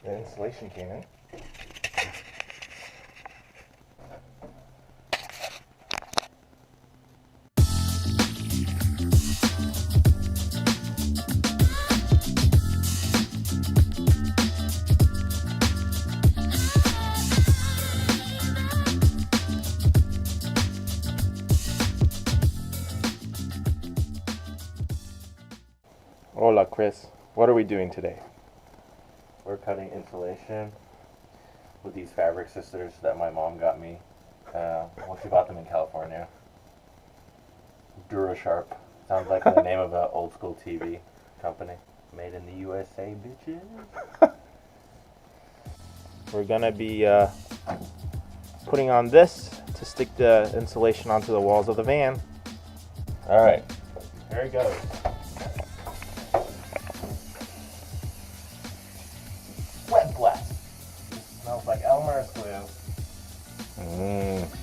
The insulation came in. Hola, Chris. What are we doing today? We're cutting insulation with these fabric sisters that my mom got me. Well, she bought them in California. DuraSharp. Sounds like the name of an old school TV company. Made in the USA, bitches. We're gonna be putting on this to stick the insulation onto the walls of the van. All right. There it goes. Wet blast. It smells like Elmer's glue.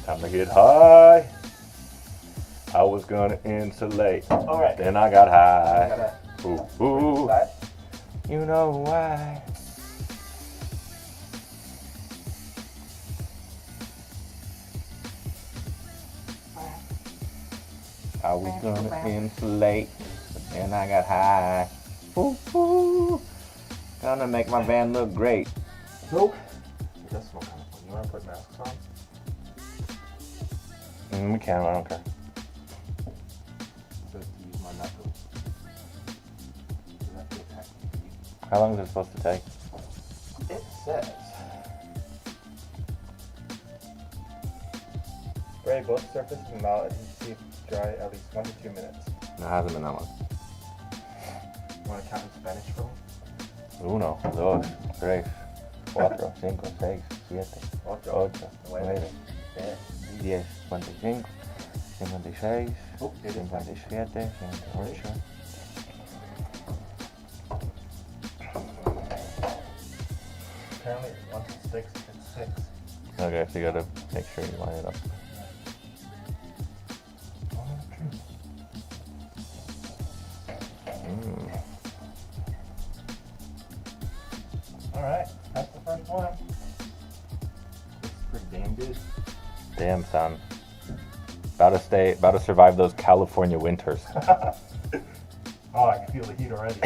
Time to get high. I was gonna insulate. All right. Then I got high. Gotta Ooh. side. You know why? I was gonna insulate, but then I got high. Ooh. Gonna make my van look great. Nope. It does smell kind of fun. You wanna put masks on? We can, I don't care. It says to use my knuckles. Does that feel tacky? How long is it supposed to take? It says spray both surface and mallet and keep dry at least 1 to 2 minutes. No, it hasn't been that long. You want to count in Spanish for me? 1, 2, 3, 4, 5, 6, 7, 8, 9, 10, 55, 56, 57, 58. Apparently, once it sticks, it's 6. Okay, so you gotta make sure you line it up. Alright, that's the first one. It's pretty damn good. Damn, son. About to survive those California winters. Oh, I can feel the heat already.